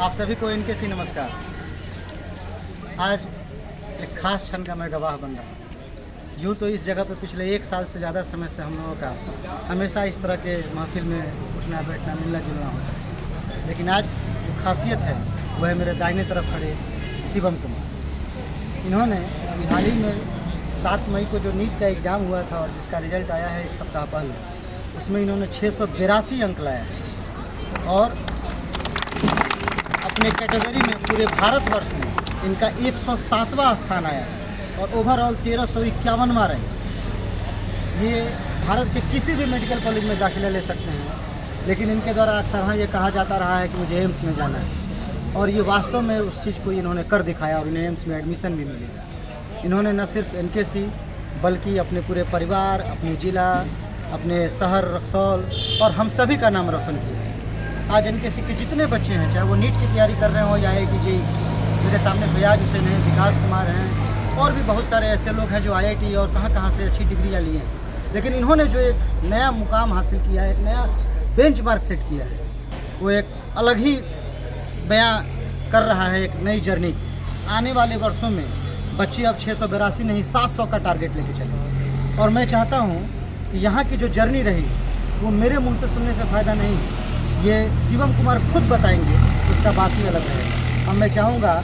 आप सभी को इनके सी नमस्कार। आज एक खास क्षण का मैं गवाह बन रहा हूँ। यूँ तो इस जगह पर पिछले 1 साल से ज़्यादा समय से हम लोगों का हमेशा इस तरह के महफिल में उठना बैठना मिलना जुलना होता है, लेकिन आज जो खासियत है वह है मेरे दाहिने तरफ खड़े शिवम कुमार। इन्होंने हाल ही में 7 मई को जो नीट का एग्ज़ाम हुआ था और जिसका रिजल्ट आया है 1 सप्ताह पहले, उसमें इन्होंने 682 अंक लाया है और अपने कैटेगरी में पूरे भारतवर्ष में इनका 107वां स्थान आया है और ओवरऑल 1351वां रैंक। ये भारत के किसी भी मेडिकल कॉलेज में दाखिला ले सकते हैं, लेकिन इनके द्वारा अक्सर हाँ ये कहा जाता रहा है कि मुझे एम्स में जाना है, और ये वास्तव में उस चीज़ को इन्होंने कर दिखाया और इन्हें एम्स में एडमिशन भी मिलेगा। इन्होंने न सिर्फ एनकेसी बल्कि अपने पूरे परिवार, अपने ज़िला, अपने शहर रक्सौल और हम सभी का नाम रोशन किया। आज एनकेसी के जितने बच्चे हैं, चाहे वो नीट की तैयारी कर रहे हो या AIT, मेरे सामने फयाज हुसैन हैं, विकास कुमार हैं और भी बहुत सारे ऐसे लोग हैं जो IIT और कहाँ से अच्छी डिग्रियाँ लिए हैं, लेकिन इन्होंने जो एक नया मुकाम हासिल किया है, एक नया बेंचमार्क सेट किया है, वो एक अलग ही बयां कर रहा है, एक नई जर्नी। आने वाले वर्षों में बच्चे अब 682 नहीं 700 का टारगेट लेके चले, और मैं चाहता हूँ कि यहाँ की जो जर्नी रही वो मेरे मुंह से सुनने से फ़ायदा नहीं, ये शिवम कुमार खुद बताएंगे, उसका बात ही अलग है। अब मैं चाहूँगा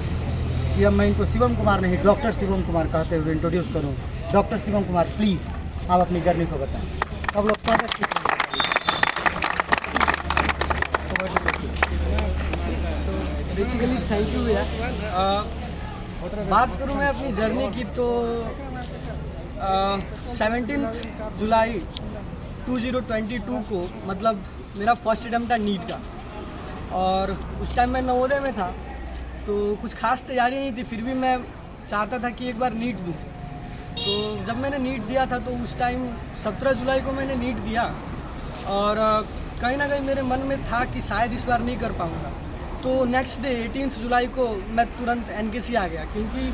कि अब मैं इनको शिवम कुमार नहीं डॉक्टर शिवम कुमार कहते हुए इंट्रोड्यूस करूँ। डॉक्टर शिवम कुमार, प्लीज़ आप अपनी जर्नी को बताएं। अब लोग स्वागत बेसिकली थैंक यू भैया। बात करूँ मैं अपनी जर्नी की तो 17 जुलाई 2022 को मतलब मेरा फर्स्ट अटैम्प्ट था नीट का, और उस टाइम मैं नवोदय में था तो कुछ खास तैयारी नहीं थी, फिर भी मैं चाहता था कि एक बार नीट दूँ। तो जब मैंने नीट दिया था तो उस टाइम 17 जुलाई को मैंने नीट दिया, और कहीं ना कहीं मेरे मन में था कि शायद इस बार नहीं कर पाऊँगा। तो नेक्स्ट डे 18 जुलाई को मैं तुरंत एनकेसी आ गया, क्योंकि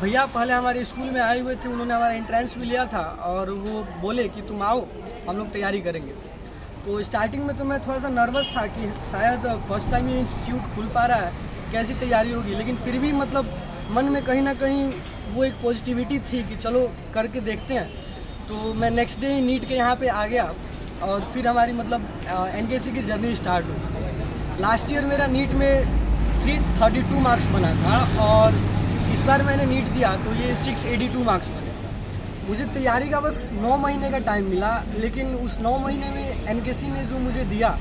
भैया पहले हमारे स्कूल में आए हुए थे, उन्होंने हमारा एंट्रेंस भी लिया था और वो बोले कि तुम आओ हम लोग तैयारी करेंगे। तो स्टार्टिंग में तो मैं थोड़ा सा नर्वस था कि शायद फर्स्ट टाइम ये इंस्टीट्यूट खुल पा रहा है, कैसी तैयारी होगी, लेकिन फिर भी मतलब मन में कहीं ना कहीं वो एक पॉजिटिविटी थी कि चलो करके देखते हैं। तो मैं नेक्स्ट डे ही नीट के यहाँ पे आ गया और फिर हमारी मतलब एनकेसी की जर्नी स्टार्ट हुई। लास्ट ईयर मेरा नीट में 332 मार्क्स बना था और इस बार मैंने नीट दिया तो ये 682 मार्क्स बने। मुझे तैयारी का बस 9 महीने का टाइम मिला, लेकिन उस 9 महीने में एनकेसी ने जो मुझे दिया,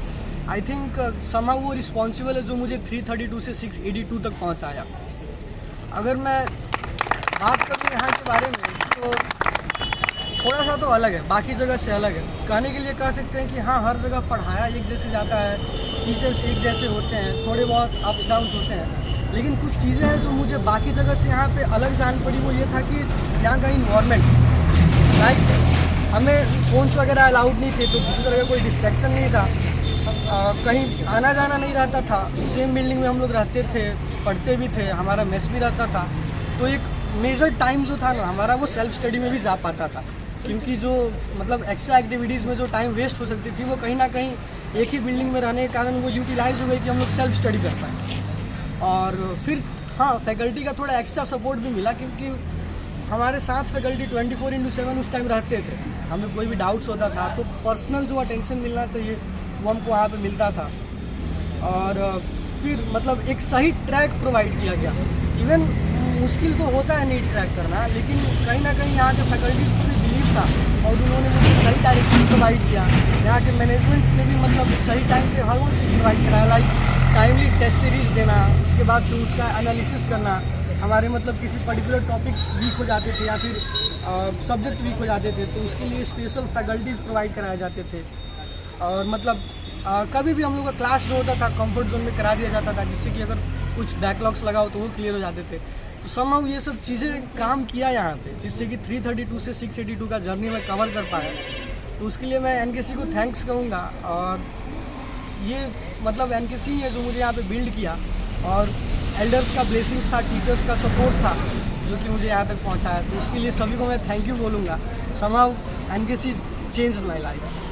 आई थिंक समहाउ वो रिस्पॉन्सिबल है जो मुझे 332 से 682 तक पहुंचाया। अगर मैं बात करूँ यहाँ के बारे में तो थोड़ा सा तो अलग है, बाकी जगह से अलग है। कहने के लिए कह सकते हैं कि हाँ, हर जगह पढ़ाया एक जैसे जाता है, टीचर्स एक जैसे होते हैं, थोड़े बहुत अप्स डाउन्स होते हैं, लेकिन कुछ चीज़ें हैं जो मुझे बाकी जगह से यहाँ पे अलग जान पड़ी। वो ये था कि यहाँ का इन्वायरमेंट, लाइक हमें फ़ोन्स वगैरह अलाउड नहीं थे, तो किसी तरह का कोई डिस्ट्रैक्शन नहीं था, कहीं आना जाना नहीं रहता था। सेम बिल्डिंग में हम लोग रहते थे, पढ़ते भी थे, हमारा मेस भी रहता था। तो एक मेजर टाइम जो था ना हमारा, वो सेल्फ स्टडी में भी जा पाता था, क्योंकि जो मतलब एक्स्ट्रा एक्टिविटीज़ में जो टाइम वेस्ट हो सकती थी वो कहीं ना कहीं एक ही बिल्डिंग में रहने के कारण वो यूटिलाइज हो गई कि हम लोग सेल्फ स्टडी कर पाए। और फिर हाँ, फैकल्टी का थोड़ा एक्स्ट्रा सपोर्ट भी मिला, क्योंकि हमारे साथ फैकल्टी 24/7 उस टाइम रहते थे। हमें कोई भी डाउट्स होता था तो पर्सनल जो अटेंशन मिलना चाहिए वो हमको वहाँ पे मिलता था। और फिर मतलब एक सही ट्रैक प्रोवाइड किया गया। इवन मुश्किल तो होता है नीट क्रैक करना, लेकिन कहीं ना कहीं यहाँ के फैकल्टीज़ को भी बिलीव था और उन्होंने मुझे सही डायरेक्शन प्रोवाइड किया। यहाँ के मैनेजमेंट्स ने भी मतलब सही टाइम पे हर वो चीज़ प्रोवाइड कराया, लाइक टाइमली टेस्ट सीरीज देना, उसके बाद से उसका एनालिसिस करना। हमारे मतलब किसी पर्टिकुलर टॉपिक्स वीक हो जाते थे या फिर सब्जेक्ट वीक हो जाते थे तो उसके लिए स्पेशल फैकल्टीज़ प्रोवाइड कराए जाते थे। और मतलब कभी भी हम लोग का क्लास जो होता था कंफर्ट जोन में करा दिया जाता था, जिससे कि अगर कुछ बैकलॉग्स लगा हो तो वो क्लियर हो जाते थे। तो समहाउ ये सब चीज़ें काम किया यहाँ पे, जिससे कि 332 से 682 का जर्नी में कवर कर पाया। तो उसके लिए मैं एनकेसी को थैंक्स कहूँगा। और ये मतलब एनकेसी है जो मुझे यहाँ पे बिल्ड किया, और एल्डर्स का ब्लेसिंग्स था, टीचर्स का सपोर्ट था जो कि मुझे यहाँ तक पहुँचाया। तो उसके लिए सभी को मैं थैंक यू बोलूँगा। Somehow NKC changed my life.